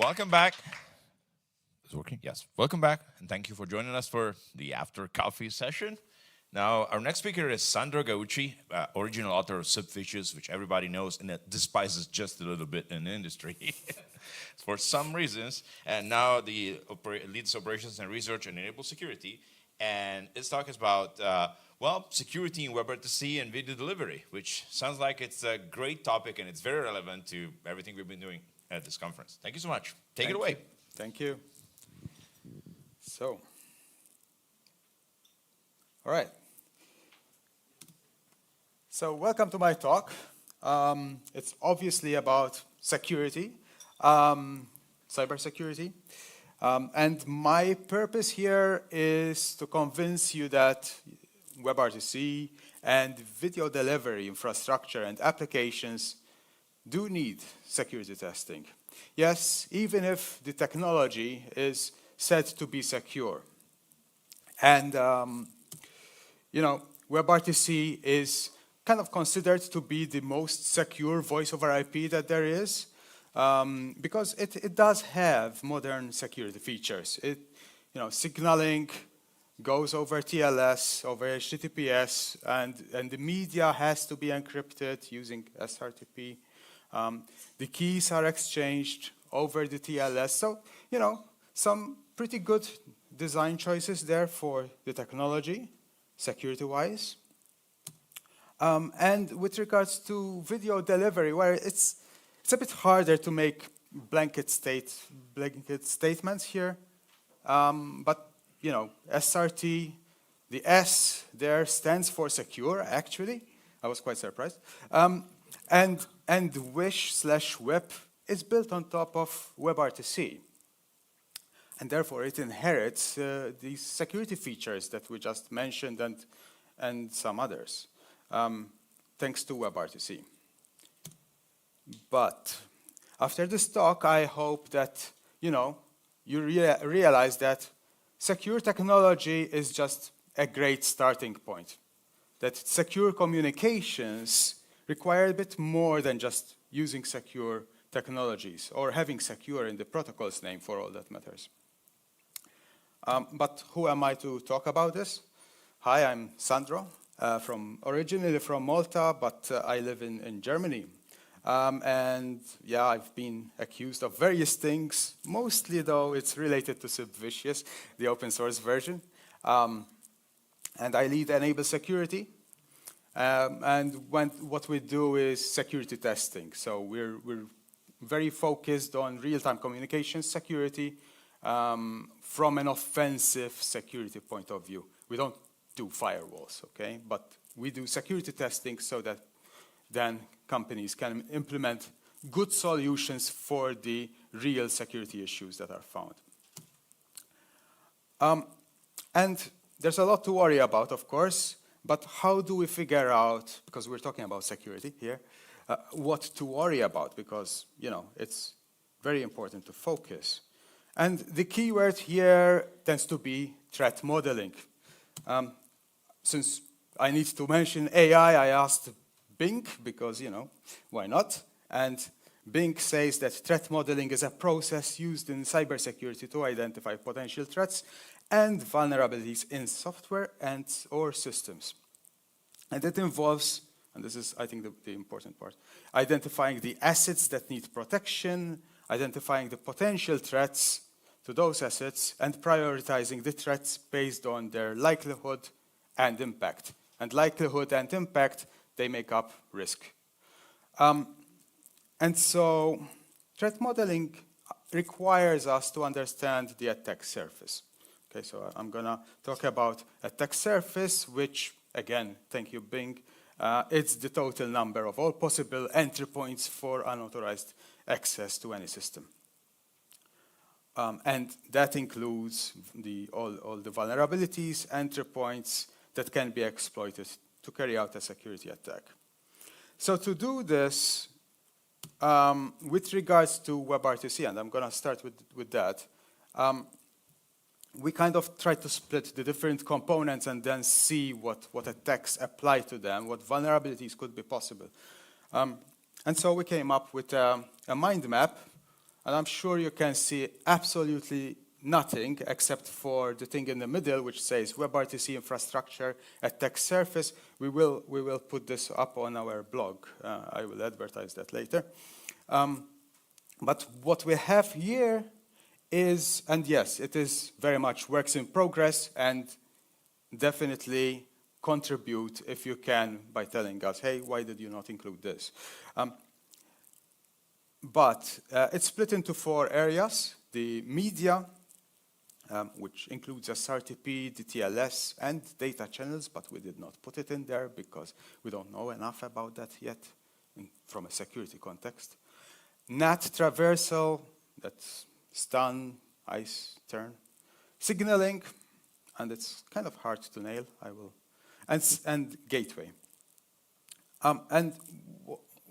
Welcome back. Is it working? Yes. Welcome back, and thank you for joining us for the after coffee session. Now, our next speaker is Sandro Gauci, original author of Subfishes, which everybody knows and that despises just a little bit in the industry for some reasons. And now the leads operations and research and enables security. And his talk is about, well, security in WebRTC and video delivery, which sounds like it's a great topic and it's very relevant to everything we've been doing at this conference. Thank you so much. Take it away. Thank you. So, all right. So welcome to my talk. It's obviously about security, cybersecurity. And my purpose here is to convince you that WebRTC and video delivery infrastructure and applications do need security testing. Yes, even if the technology is said to be secure. And, you know, WebRTC is kind of considered to be the most secure voice over IP that there is, because it does have modern security features. Signaling goes over TLS, over HTTPS, and the media has to be encrypted using SRTP. The keys are exchanged over the TLS. So, you know, some pretty good design choices there for the technology, security-wise. And with regards to video delivery, where it's a bit harder to make blanket statements here. But, you know, SRT, the S there stands for secure, actually. I was quite surprised. And wish/whip is built on top of WebRTC. And therefore, it inherits these security features that we just mentioned and some others, thanks to WebRTC. But after this talk, I hope that, you know, you realize that secure technology is just a great starting point, that secure communications require a bit more than just using secure technologies or having secure in the protocol's name for all that matters. But who am I to talk about this? Hi, I'm Sandro, originally from Malta, but I live in Germany. And yeah, I've been accused of various things, mostly though it's related to Subfishes, the open source version. And I lead Enable Security. And what we do is security testing. So we're very focused on real-time communication security from an offensive security point of view. We don't do firewalls, okay? But we do security testing so that then companies can implement good solutions for the real security issues that are found. And there's a lot to worry about, of course, but how do we figure out, because we're talking about security here, what to worry about? Because, you know, it's very important to focus. And the key word here tends to be threat modeling. Since I need to mention AI, I asked Bing, because, you know, why not? And Bing says that threat modeling is a process used in cybersecurity to identify potential threats and vulnerabilities in software or systems. And it involves, and this is, I think, the important part, identifying the assets that need protection, identifying the potential threats to those assets, and prioritizing the threats based on their likelihood and impact. And likelihood and impact, they make up risk. And so threat modeling requires us to understand the attack surface. Okay, so I'm going to talk about attack surface, which, again, thank you, Bing, it's the total number of all possible entry points for unauthorized access to any system. And that includes all the vulnerabilities, entry points that can be exploited to carry out a security attack. So to do this, with regards to WebRTC, and I'm going to start with that, we kind of try to split the different components and then see what attacks apply to them, what vulnerabilities could be possible. And so we came up with a mind map and I'm sure you can see absolutely nothing except for the thing in the middle, which says WebRTC infrastructure attack surface. We will put this up on our blog. I will advertise that later. But what we have here is, and yes, it is very much works in progress, and definitely contribute if you can by telling us, hey, why did you not include this? But it's split into 4 areas. The media, which includes SRTP, DTLS, and data channels, but we did not put it in there because we don't know enough about that yet from a security context. NAT traversal, that's stun, ice, turn. Signaling, and it's kind of hard to nail, and gateway. And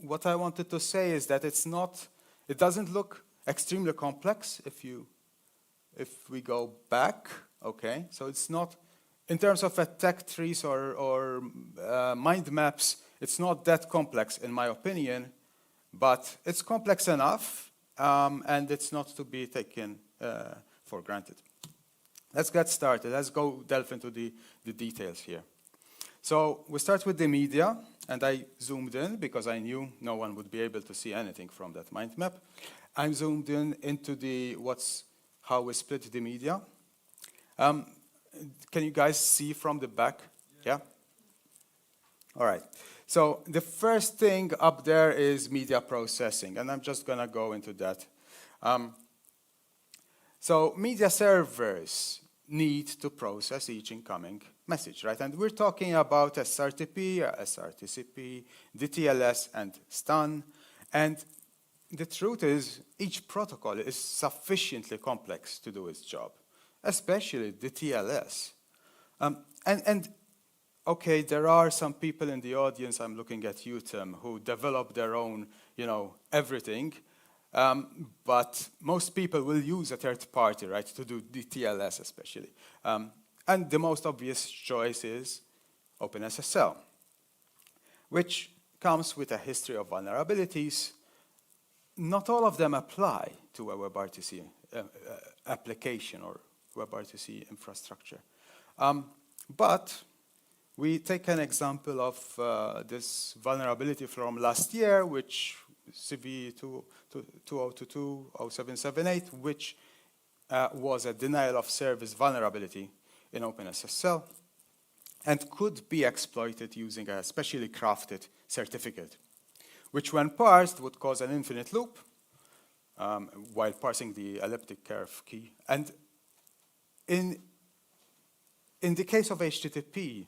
what I wanted to say is that it doesn't look extremely complex if we go back, okay? So it's not, in terms of attack trees or mind maps, it's not that complex in my opinion, but it's complex enough, and it's not to be taken for granted. Let's get started. Let's go delve into the details here. So we start with the media, and I zoomed in because I knew no one would be able to see anything from that mind map. I'm zoomed in into how we split the media. Can you guys see from the back? Yeah? All right. So the first thing up there is media processing, and I'm just going to go into that. So media servers need to process each incoming message, right? And we're talking about SRTP, SRTCP, DTLS, and stun. And the truth is, each protocol is sufficiently complex to do its job, especially DTLS. And okay, there are some people in the audience, I'm looking at you, Tim, who develop their own, everything. But most people will use a third party, right, to do DTLS especially. And the most obvious choice is OpenSSL, which comes with a history of vulnerabilities. Not all of them apply to a WebRTC application or WebRTC infrastructure. But we take an example of this vulnerability from last year, which CV 2022-0778, which was a denial of service vulnerability in OpenSSL and could be exploited using a specially crafted certificate, which when parsed would cause an infinite loop while parsing the elliptic curve key. And in the case of HTTP,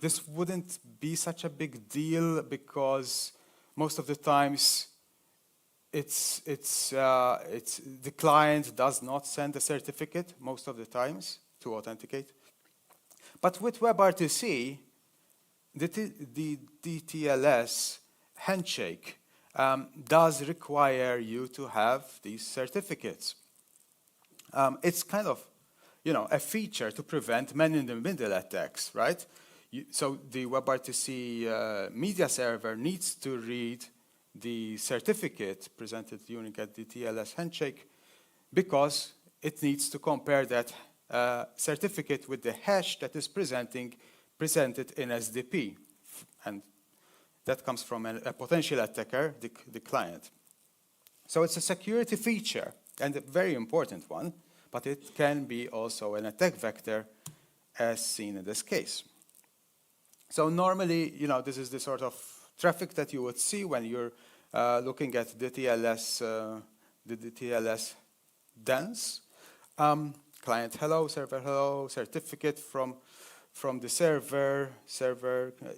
this wouldn't be such a big deal because most of the times the client does not send a certificate most of the times to authenticate. But with WebRTC, the DTLS handshake does require you to have these certificates. It's kind of, a feature to prevent man-in-the-middle attacks, right? So the WebRTC media server needs to read the certificate presented during a DTLS handshake because it needs to compare that certificate with the hash that is presented in SDP. And that comes from a potential attacker, the client. So it's a security feature, and a very important one, but it can be also an attack vector, as seen in this case. So normally, this is the sort of traffic that you would see when you're looking at DTLS, the DTLS dance. Client hello, server hello, certificate from the server,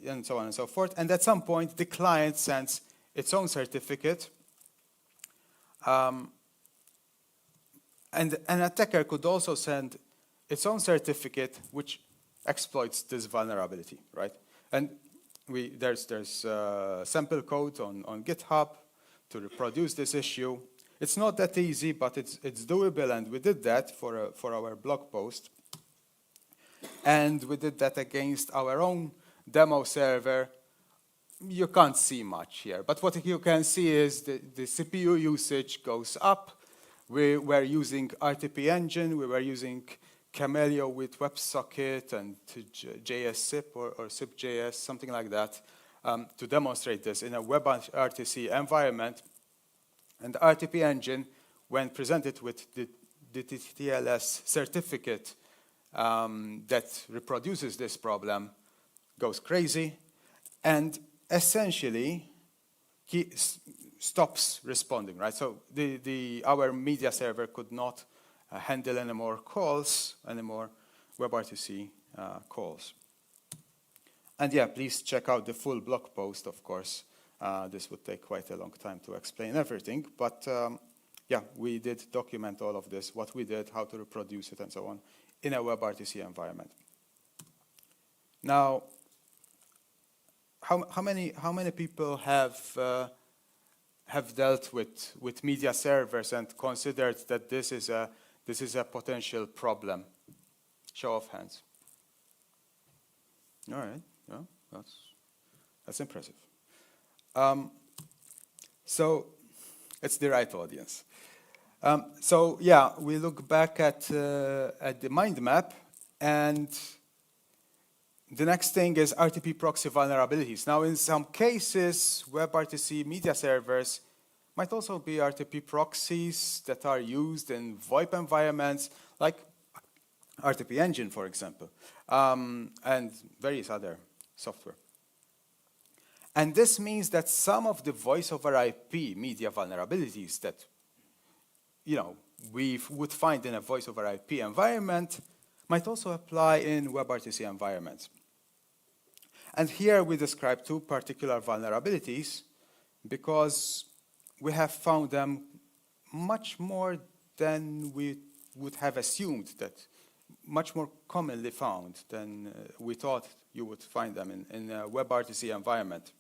and so on and so forth. And at some point, the client sends its own certificate. And an attacker could also send its own certificate, which exploits this vulnerability, right? And there's sample code on GitHub to reproduce this issue. It's not that easy, but it's doable, and we did that for our blog post. And we did that against our own demo server. You can't see much here, but what you can see is the CPU usage goes up, We were using RTP engine, we were using Camellia with WebSocket and JS-SIP or SIP.js, something like that, to demonstrate this in a WebRTC environment. And the RTP engine, when presented with the TLS certificate that reproduces this problem, goes crazy and essentially stops responding, right? So our media server could not handle any more calls, any more WebRTC calls. And yeah, please check out the full blog post, of course. This would take quite a long time to explain everything, but yeah, we did document all of this, what we did, how to reproduce it, and so on, in a WebRTC environment. Now, how many people have dealt with media servers and considered that this is a potential problem? Show of hands. All right, yeah, that's impressive. So it's the right audience. So yeah, we look back at the mind map, and the next thing is RTP proxy vulnerabilities. Now, in some cases, WebRTC media servers might also be RTP proxies that are used in VoIP environments, like RTP engine, for example, and various other software. And this means that some of the voice over IP media vulnerabilities that we would find in a voice over IP environment might also apply in WebRTC environments. And here we describe two particular vulnerabilities because we have found them much more than we would have assumed, that much more commonly found than we thought you would find them in a WebRTC environment.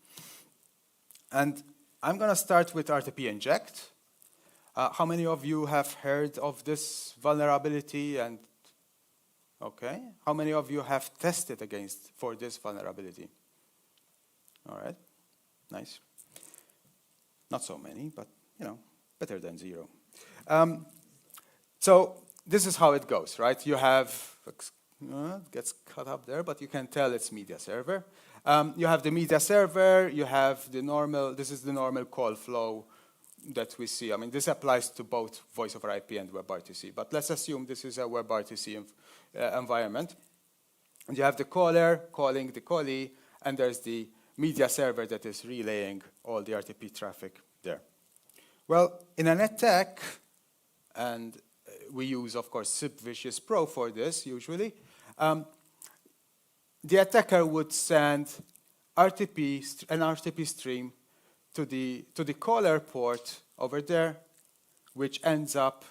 And I'm going to start with RTP inject. How many of you have heard of this vulnerability? And okay, how many of you have tested for this vulnerability? All right, nice. Not so many, but better than zero. So this is how it goes, right? You have, it gets cut up there, but you can tell it's media server. You have the media server, you have the normal, this is the normal call flow that we see. I mean, this applies to both voice over IP and WebRTC, but let's assume this is a WebRTC environment. And you have the caller calling the callee, and there's the media server that is relaying all the RTP traffic there. Well, in an attack, and we use, of course, SIP-Vicious Pro for this usually, the attacker would send an RTP stream to the caller port over there, which ends up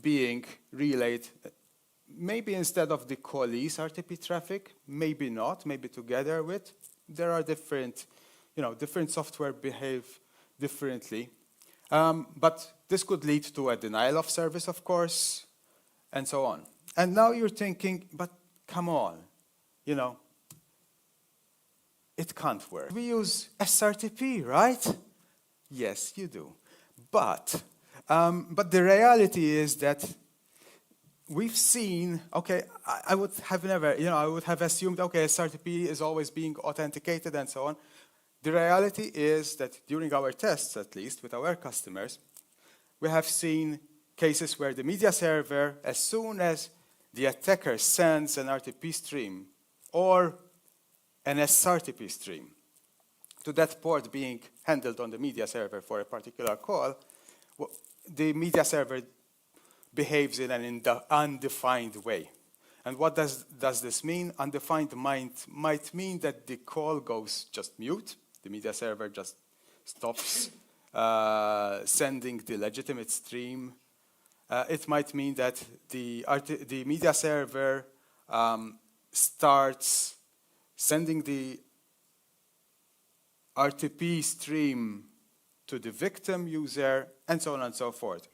being relayed, maybe instead of the callee's RTP traffic, maybe not, maybe together with. There are different, different software behave differently. But this could lead to a denial of service, of course, and so on. And now you're thinking, but come on, it can't work. We use SRTP, right? Yes, you do. But the reality is that we've seen, okay, I would have never, I would have assumed, okay, SRTP is always being authenticated and so on. The reality is that during our tests, at least, with our customers, we have seen cases where the media server, as soon as the attacker sends an RTP stream or an SRTP stream to that port being handled on the media server for a particular call, the media server behaves in an undefined way. And what does this mean? Undefined might mean that the call goes just mute. The media server just stops sending the legitimate stream. It might mean that the media server starts sending the RTP stream to the victim user, and so on and so forth.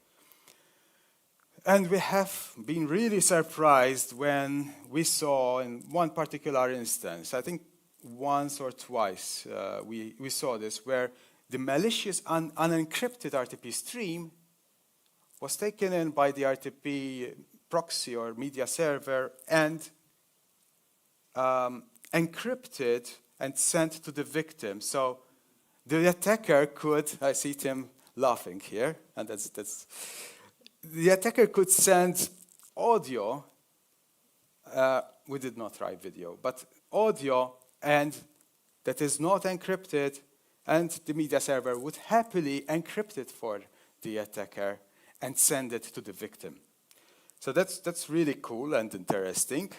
And we have been really surprised when we saw in one particular instance, I think once or twice we saw this, where the malicious unencrypted RTP stream was taken in by the RTP proxy or media server and encrypted and sent to the victim. So the attacker could, I see Tim laughing here, and the attacker could send audio, we did not try video, but audio, and that is not encrypted, and the media server would happily encrypt it for the attacker and send it to the victim. So that's really cool and interesting,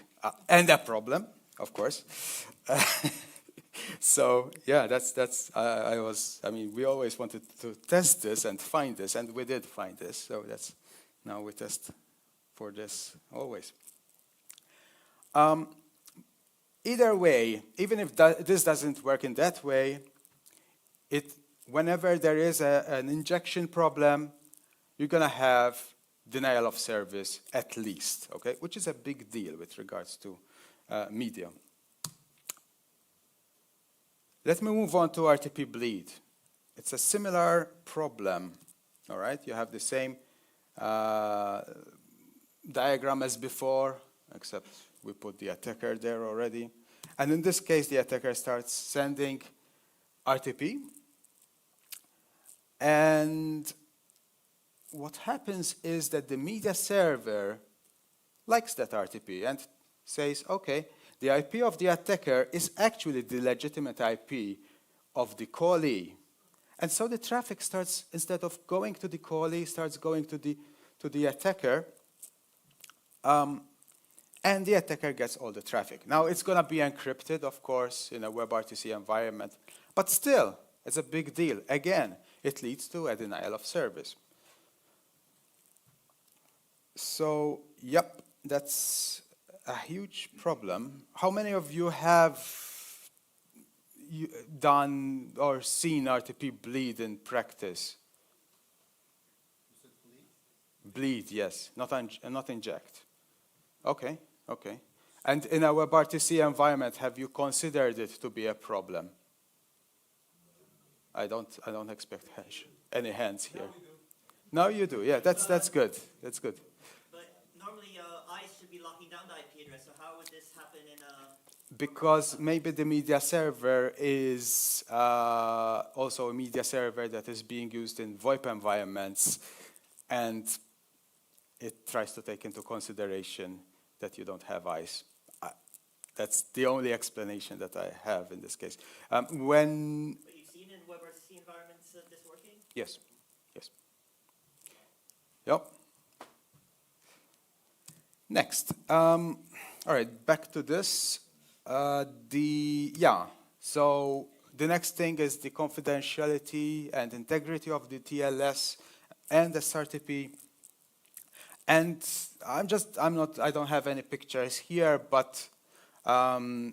and a problem, of course. So yeah, I mean, we always wanted to test this and find this, and we did find this. So now we test for this always. Either way, even if this doesn't work in that way, whenever there is an injection problem, you're going to have denial of service at least, okay? Which is a big deal with regards to media. Let me move on to RTP bleed. It's a similar problem, all right? You have the same diagram as before, except we put the attacker there already. And in this case, the attacker starts sending RTP. And what happens is that the media server likes that RTP and says, okay, the IP of the attacker is actually the legitimate IP of the callee. And so the traffic starts, instead of going to the callee, starts going to the attacker. And the attacker gets all the traffic. Now, it's going to be encrypted, of course, in a WebRTC environment. But still, it's a big deal. Again, it leads to a denial of service. So, yep, that's a huge problem. How many of you have done or seen RTP bleed in practice? You said bleed? Bleed, yes, not inject. Okay, okay. And in a WebRTC environment, have you considered it to be a problem? I don't expect any hands here. Now you do. Yeah, that's good. That's good. But normally, ICE should be locking down the IP address. So how would this happen in a? Because maybe the media server is also a media server that is being used in VoIP environments, and it tries to take into consideration that you don't have ICE. That's the only explanation that I have in this case. When But you've seen in WebRTC environments this working? Yes, yes. Yep. Next. All right, back to this. So the next thing is the confidentiality and integrity of the TLS and the SRTP. And I don't have any pictures here, but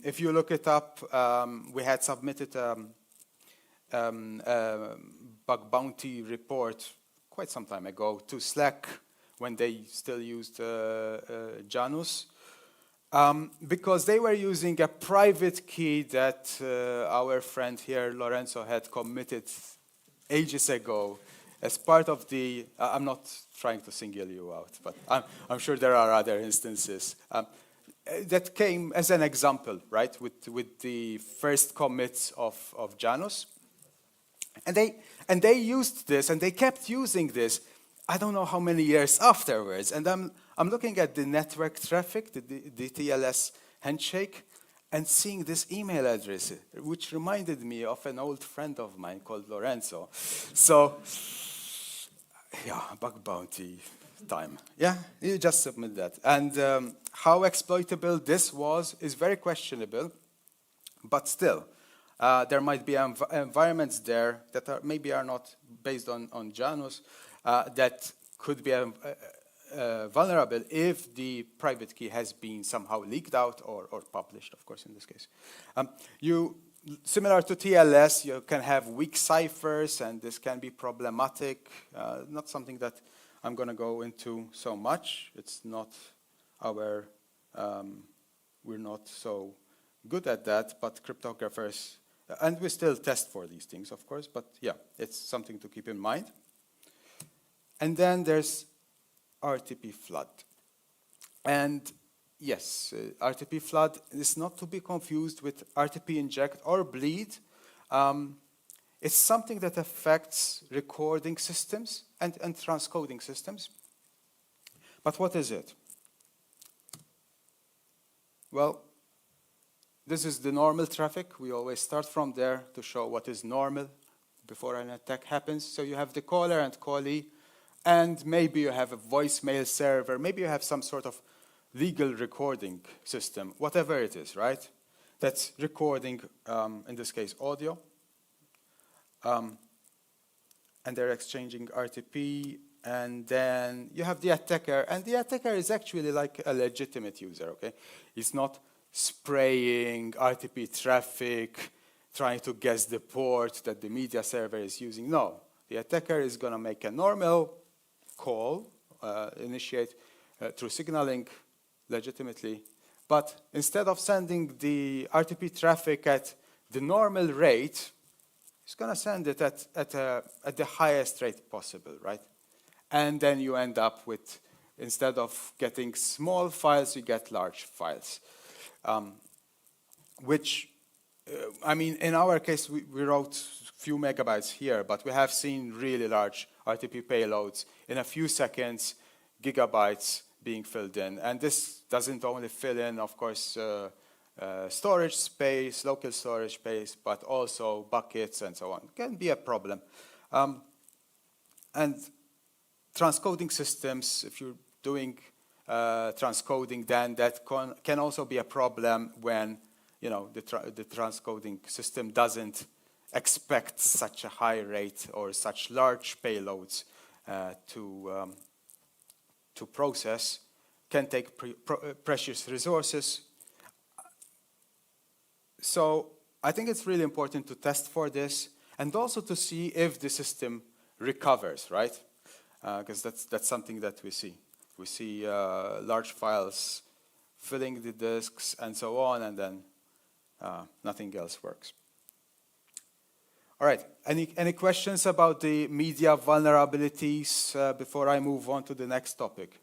if you look it up, we had submitted bug bounty report quite some time ago to Slack when they still used Janus, because they were using a private key that our friend here, Lorenzo, had committed ages ago as part of the, I'm not trying to single you out, but I'm sure there are other instances. That came as an example, right, with the first commits of Janus. And they used this, and they kept using this, I don't know how many years afterwards. And I'm looking at the network traffic, the TLS handshake, and seeing this email address, which reminded me of an old friend of mine called Lorenzo. So, yeah, bug bounty time. Yeah, you just submit that. And how exploitable this is very questionable, but still, there might be environments there that maybe are not based on Janus that could be vulnerable if the private key has been somehow leaked out or published, of course, in this case. Similar to TLS, you can have weak ciphers, and this can be problematic. Not something that I'm going to go into so much. It's not we're not so good at that, but cryptographers And we still test for these things, of course, but yeah, it's something to keep in mind. And then there's RTP flood. And yes, RTP flood is not to be confused with RTP inject or bleed. It's something that affects recording systems and transcoding systems. But what is it? Well, this is the normal traffic. We always start from there to show what is normal before an attack happens. So you have the caller and callee, and maybe you have a voicemail server, maybe you have some sort of legal recording system, whatever it is, right? That's recording, in this case, audio. And they're exchanging RTP, and then you have the attacker, and the attacker is actually like a legitimate user, okay? He's not spraying RTP traffic, trying to guess the port that the media server is using. No, the attacker is going to make a normal call, initiate through signaling legitimately, but instead of sending the RTP traffic at the normal rate, he's going to send it at the highest rate possible, right? And then you end up with, instead of getting small files, you get large files. Which, I mean, in our case, we wrote a few megabytes here, but we have seen really large RTP payloads in a few seconds, gigabytes being filled in. And this doesn't only fill in, of course, storage space, local storage space, but also buckets and so on. It can be a problem. And transcoding systems, if you're doing transcoding, then that can also be a problem when the transcoding system doesn't expect such a high rate or such large payloads to process. Can take precious resources. So I think it's really important to test for this and also to see if the system recovers, right? Because that's something that we see. We see large files filling the disks and so on, and then nothing else works. All right, any questions about the media vulnerabilities before I move on to the next topic?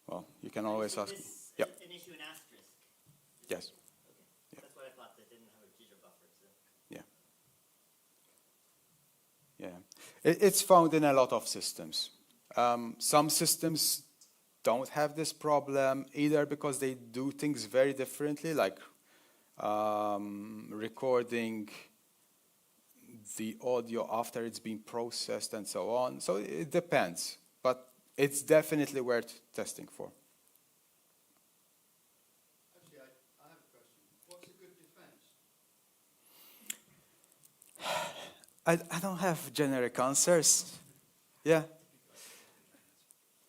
Well, you can always ask. Yeah. An issue in asterisk. Yes. Okay. Yeah. That's what I thought. That didn't have a jitter buffer. So. Yeah. Yeah. It's found in a lot of systems. Some systems don't have this problem either because they do things very differently, like recording the audio after it's been processed and so on. So it depends, but it's definitely worth testing for. Actually, I have a question. What's a good defense? I don't have generic answers. Yeah.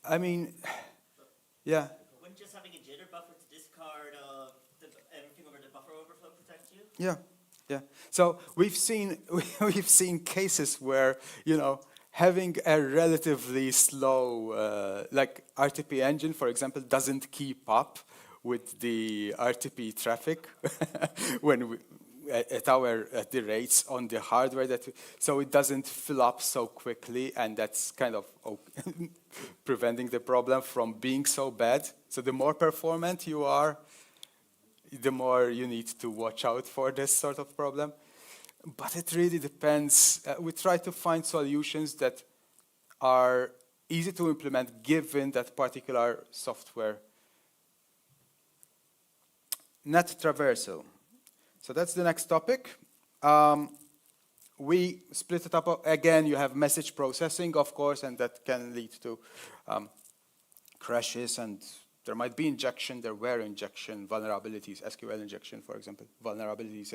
I mean, yeah. Wouldn't just having a jitter buffer to discard everything over the buffer overflow protect you? Yeah, yeah. So we've seen cases where having a relatively slow, like RTP engine, for example, doesn't keep up with the RTP traffic when at the rates on the hardware so it doesn't fill up so quickly, and that's kind of preventing the problem from being so bad. So the more performant you are, the more you need to watch out for this sort of problem. But it really depends. We try to find solutions that are easy to implement given that particular software. Net traversal. So that's the next topic. We split it up. Again, you have message processing, of course, and that can lead to crashes, and there might be injection, there were injection vulnerabilities, SQL injection, for example, vulnerabilities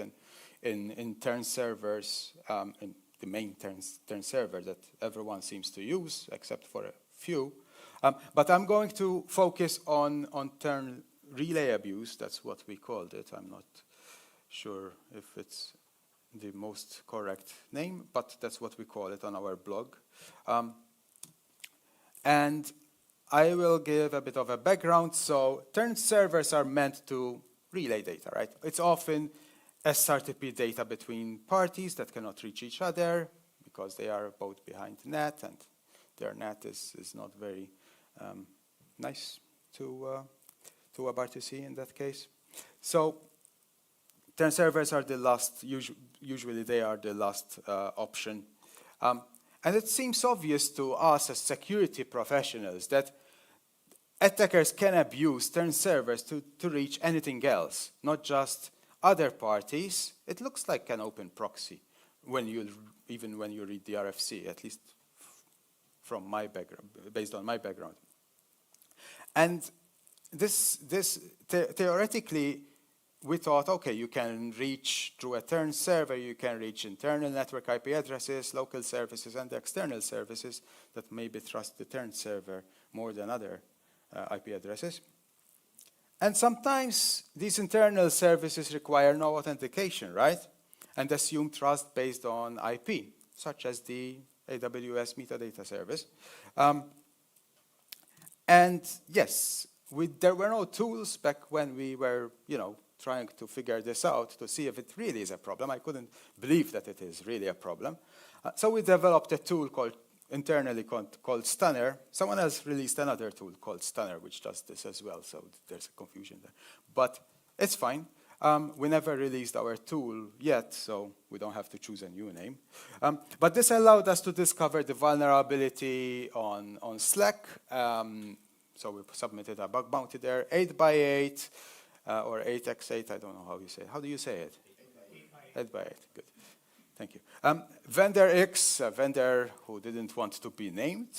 in turn servers, in the main turn server that everyone seems to use, except for a few. But I'm going to focus on turn relay abuse. That's what we called it. I'm not sure if it's the most correct name, but that's what we call it on our blog. And I will give a bit of a background. So turn servers are meant to relay data, right? It's often SRTP data between parties that cannot reach each other because they are both behind net, and their net is not very nice to WebRTC in that case. So turn servers are the last, usually they are the last option. And it seems obvious to us as security professionals that attackers can abuse turn servers to reach anything else, not just other parties. It looks like an open proxy even when you read the RFC, at least from my background, based on my background. And theoretically, we thought, okay, you can reach through a turn server, you can reach internal network IP addresses, local services, and external services that maybe trust the turn server more than other IP addresses. And sometimes these internal services require no authentication, right? And assume trust based on IP, such as the AWS metadata service. And yes, there were no tools back when we were, trying to figure this out to see if it really is a problem. I couldn't believe that it is really a problem. So we developed a tool internally called Stunner. Someone else released another tool called Stunner, which does this as well, so there's a confusion there. But it's fine. We never released our tool yet, so we don't have to choose a new name. But this allowed us to discover the vulnerability on Slack. So we submitted a bug bounty there, 8x8, or 8x8, I don't know how you say it. How do you say it? 8x8, good. Thank you. Vendor X, a vendor who didn't want to be named.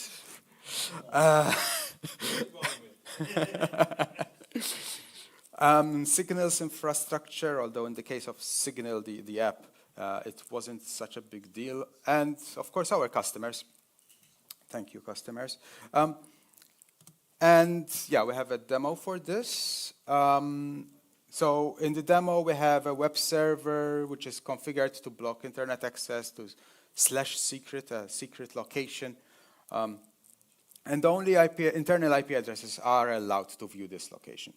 Signal's infrastructure, although in the case of Signal, the app, it wasn't such a big deal. And of course, our customers. Thank you, customers. And yeah, we have a demo for this. So in the demo, we have a web server which is configured to block internet access to /secret, a secret location. And only internal IP addresses are allowed to view this location.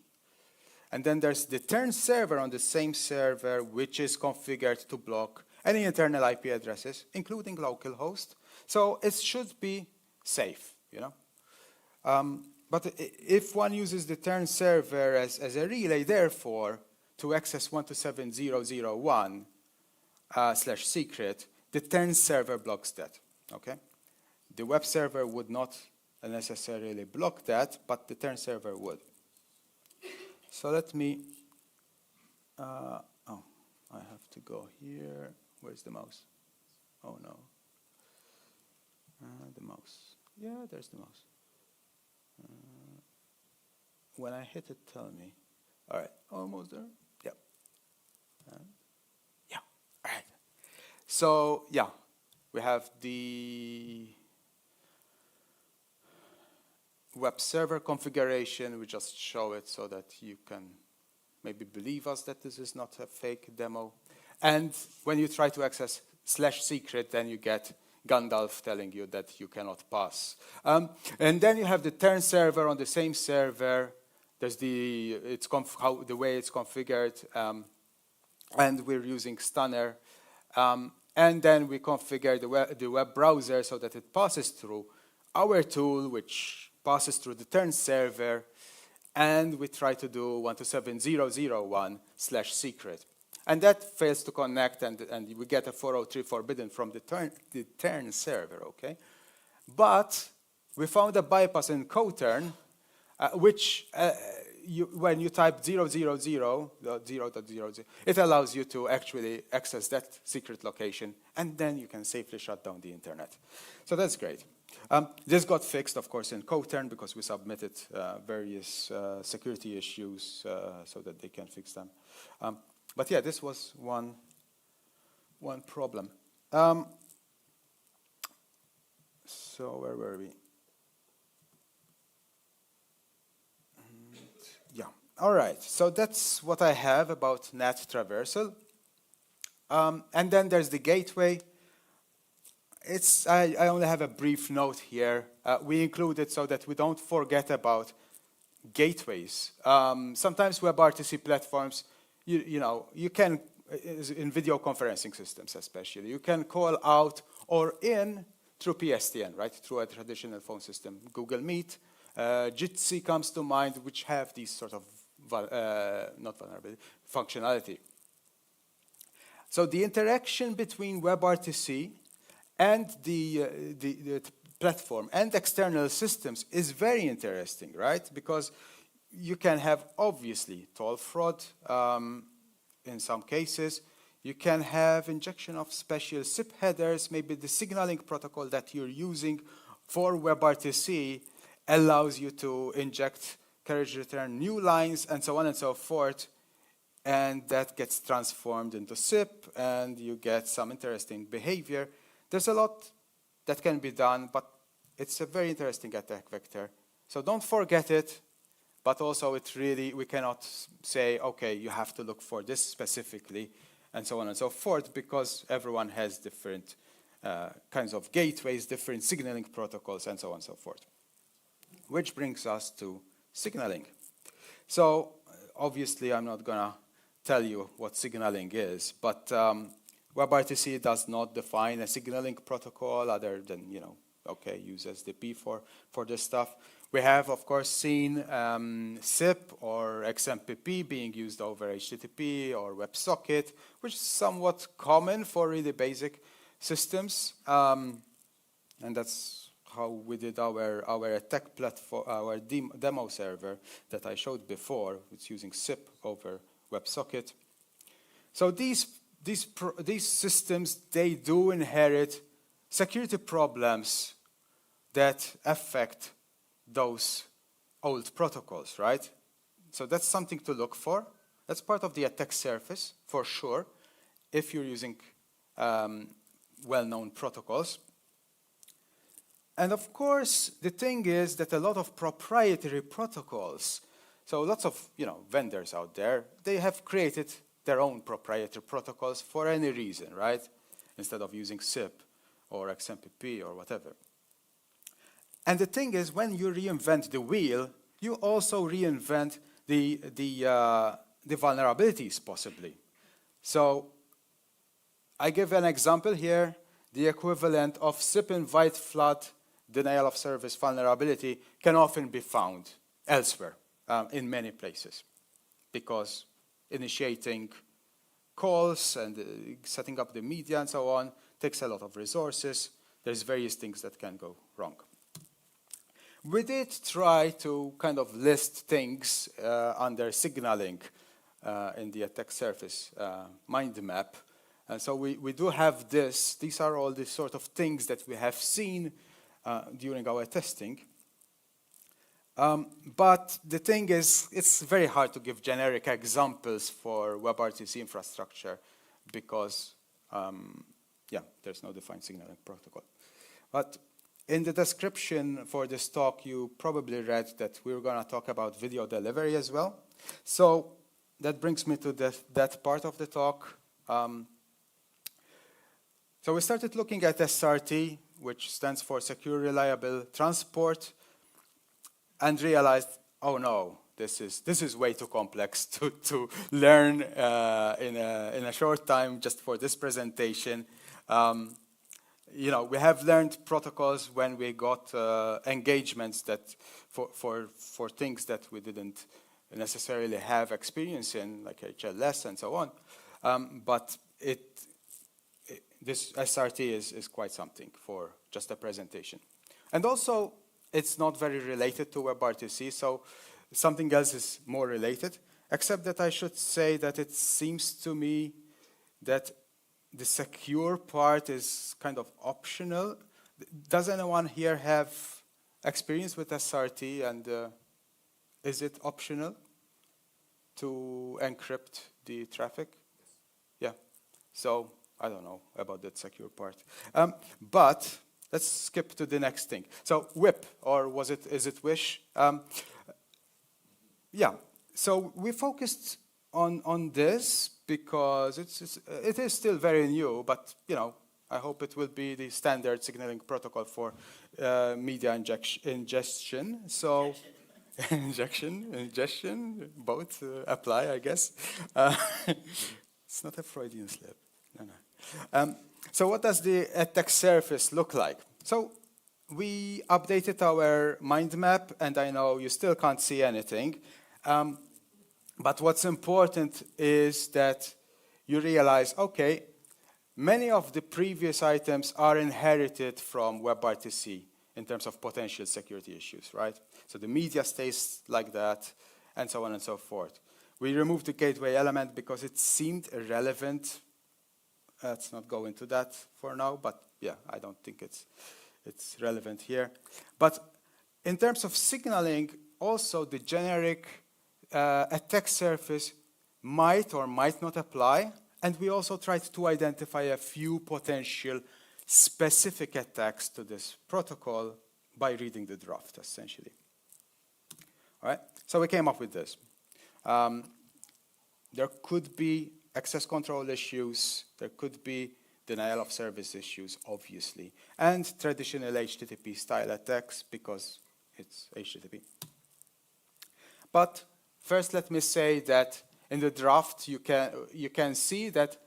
And then there's the turn server on the same server, which is configured to block any internal IP addresses, including localhost. So it should be safe, But if one uses the turn server as a relay, therefore, to access 127.0.0.1 /secret, the turn server blocks that, okay? The web server would not necessarily block that, but the turn server would. So let me, I have to go here. Where's the mouse? Oh, no. The mouse. Yeah, there's the mouse. When I hit it, tell me. All right, almost there? Yep. Yeah, all right. So, yeah, we have the web server configuration. We just show it so that you can maybe believe us that this is not a fake demo. And when you try to access /secret, then you get Gandalf telling you that you cannot pass. And then you have the turn server on the same server. There's the way it's configured, and we're using Stunner. And then we configure the web browser so that it passes through our tool, which passes through the turn server, and we try to do 127.0.0.1 /secret. And that fails to connect, and we get a 403 forbidden from the turn server, okay? But we found a bypass in coturn, which when you type 0.0.0.0, it allows you to actually access that secret location, and then you can safely shut down the internet. So that's great. This got fixed, of course, in coturn because we submitted various security issues so that they can fix them. But yeah, this was one problem. So where were we? Yeah, all right. So that's what I have about NAT traversal. And then there's the gateway. I only have a brief note here. We include it so that we don't forget about gateways. Sometimes WebRTC platforms, you can, in video conferencing systems especially, you can call out or in through PSTN, right? Through a traditional phone system. Google Meet, Jitsi comes to mind, which have these sort of, not vulnerability, functionality. So the interaction between WebRTC and the platform and external systems is very interesting, right? Because you can have, obviously, toll fraud in some cases. You can have injection of special SIP headers. Maybe the signaling protocol that you're using for WebRTC allows you to inject carriage return new lines and so on and so forth. And that gets transformed into SIP, and you get some interesting behavior. There's a lot that can be done, but it's a very interesting attack vector. So don't forget it, but also it really, we cannot say, okay, you have to look for this specifically, and so on and so forth, because everyone has different kinds of gateways, different signaling protocols, and so on and so forth. Which brings us to signaling. So obviously, I'm not gonna tell you what signaling is, but WebRTC does not define a signaling protocol other than, okay, use SDP for this stuff. We have, of course, seen SIP or XMPP being used over HTTP or WebSocket, which is somewhat common for really basic systems. And that's how we did our attack platform, our demo server that I showed before. It's using SIP over WebSocket. So these systems, they do inherit security problems that affect those old protocols, right? So that's something to look for. That's part of the attack surface, for sure, if you're using well-known protocols. And of course, the thing is that a lot of proprietary protocols, so lots of vendors out there, they have created their own proprietary protocols for any reason, right? Instead of using SIP or XMPP or whatever. And the thing is, when you reinvent the wheel, you also reinvent the vulnerabilities, possibly. So I give an example here. The equivalent of SIP invite flood denial of service vulnerability can often be found elsewhere. In many places, because initiating calls and setting up the media and so on takes a lot of resources. There's various things that can go wrong. We did try to kind of list things under signaling in the attack surface mind map. And so we do have this. These are all the sort of things that we have seen during our testing. But the thing is, it's very hard to give generic examples for WebRTC infrastructure because, there's no defined signaling protocol. But in the description for this talk, you probably read that we were going to talk about video delivery as well. So that brings me to that part of the talk. So we started looking at SRT, which stands for Secure Reliable Transport, and realized, oh no, this is way too complex to learn in a short time just for this presentation. We have learned protocols when we got engagements that for things that we didn't necessarily have experience in, like HLS and so on. But this SRT is quite something for just a presentation. And also, it's not very related to WebRTC, so something else is more related, except that I should say that it seems to me that the secure part is kind of optional. Does anyone here have experience with SRT, and is it optional to encrypt the traffic? Yeah, so I don't know about that secure part. But let's skip to the next thing. So WIP, or is it WISH? So we focused on this because it is still very new, but I hope it will be the standard signaling protocol for media ingestion. So ingestion, both apply, I guess. It's not a Freudian slip. No, no. So what does the attack surface look like? So we updated our mind map, and I know you still can't see anything. But what's important is that you realize, okay, many of the previous items are inherited from WebRTC in terms of potential security issues, right? So the media stays like that, and so on and so forth. We removed the gateway element because it seemed irrelevant. Let's not go into that for now, but yeah, I don't think it's relevant here. But in terms of signaling, also the generic attack surface might or might not apply, and we also tried to identify a few potential specific attacks to this protocol by reading the draft, essentially. All right, so we came up with this. There could be access control issues, there could be denial of service issues, obviously, and traditional HTTP style attacks because it's HTTP. But first, let me say that in the draft, you can see that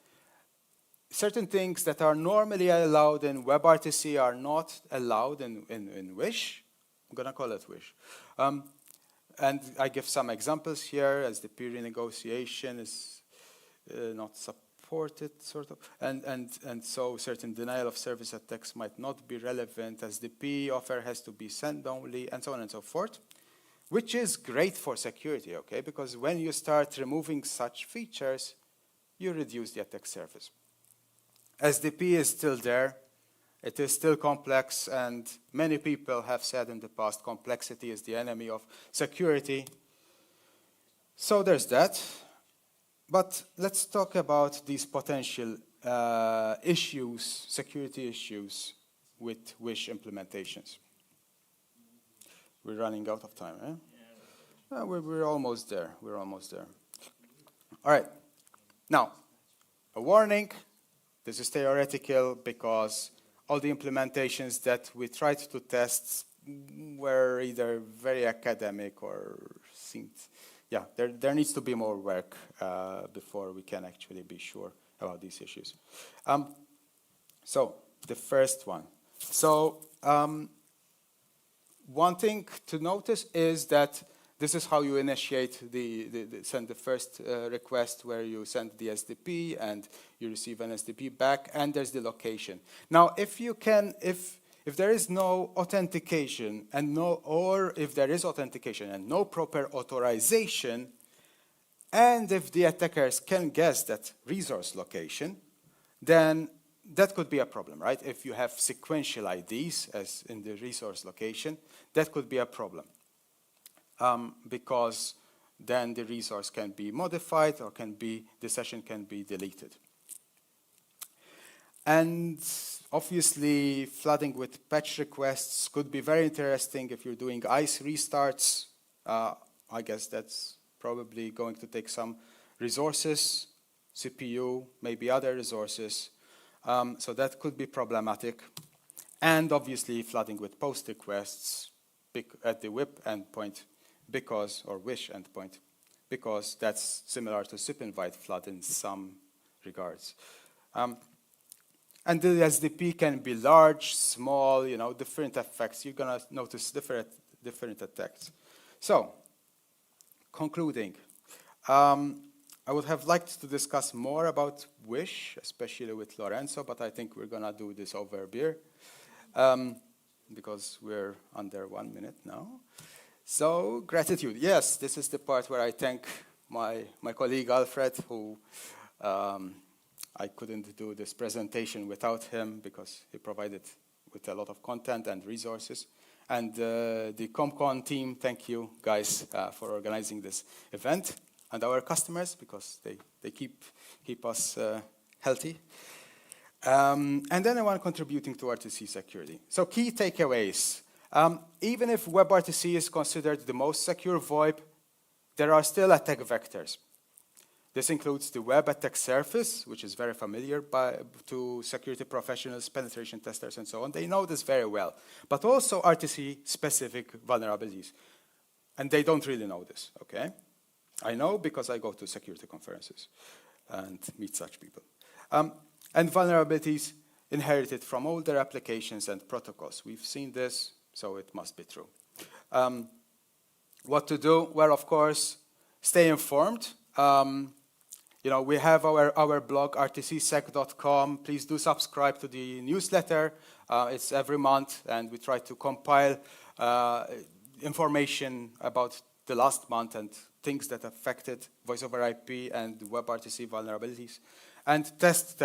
certain things that are normally allowed in WebRTC are not allowed in Wish. I'm going to call it Wish. And I give some examples here, as the peer renegotiation is not supported, sort of. And so certain denial of service attacks might not be relevant, as the P offer has to be send only, and so on and so forth. Which is great for security, okay? Because when you start removing such features, you reduce the attack surface. SDP is still there. It is still complex, and many people have said in the past, complexity is the enemy of security. So there's that. But let's talk about these potential issues, security issues with Wish implementations. We're running out of time, eh? Yeah. We're almost there. We're almost there. All right. Now, a warning. This is theoretical because all the implementations that we tried to test were either very academic or seemed, yeah, there needs to be more work before we can actually be sure about these issues. So the first one. So one thing to notice is that this is how you initiate send the first request, where you send the SDP and you receive an SDP back, and there's the location. Now, if there is no authentication or if there is authentication and no proper authorization, and if the attackers can guess that resource location, then that could be a problem, right? If you have sequential IDs, as in the resource location, that could be a problem. Because then the resource can be modified or the session can be deleted. And obviously, flooding with patch requests could be very interesting if you're doing ICE restarts. I guess that's probably going to take some resources, CPU, maybe other resources. So that could be problematic. And obviously, flooding with post requests at the WIP endpoint, or Wish endpoint, because that's similar to SIP invite flood in some regards. And the SDP can be large, small, different effects. You're going to notice different attacks. So, concluding, I would have liked to discuss more about Wish, especially with Lorenzo, but I think we're going to do this over beer, because we're under 1 minute now. So, gratitude. Yes, this is the part where I thank my colleague Alfred, who I couldn't do this presentation without him because he provided with a lot of content and resources. And the ComCon team, thank you guys for organizing this event, and our customers, because they keep us healthy. And anyone contributing to RTC security. So key takeaways. Even if WebRTC is considered the most secure VoIP, there are still attack vectors. This includes the web attack surface, which is very familiar to security professionals, penetration testers, and so on. They know this very well. But also RTC-specific vulnerabilities. And they don't really know this, okay? I know because I go to security conferences and meet such people. And vulnerabilities inherited from older applications and protocols. We've seen this, so it must be true. What to do? Well, of course, stay informed. You know, we have our blog, rtcsec.com. Please do subscribe to the newsletter. It's every month, and we try to compile information about the last month and things that affected voice over IP and WebRTC vulnerabilities. And test,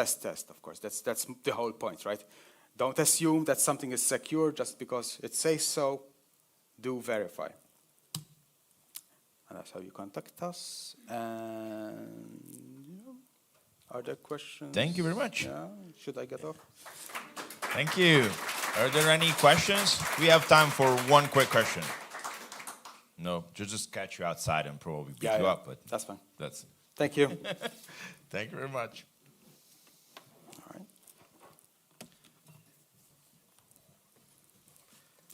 of course. That's the whole point, right? Don't assume that something is secure just because it says so. Do verify. And that's how you contact us. And are there questions? Thank you very much. Yeah. Should I get off? Thank you. Are there any questions? We have time for one quick question. No, just catch you outside and probably beat you up. But that's fine. That's. Thank you. Thank you very much.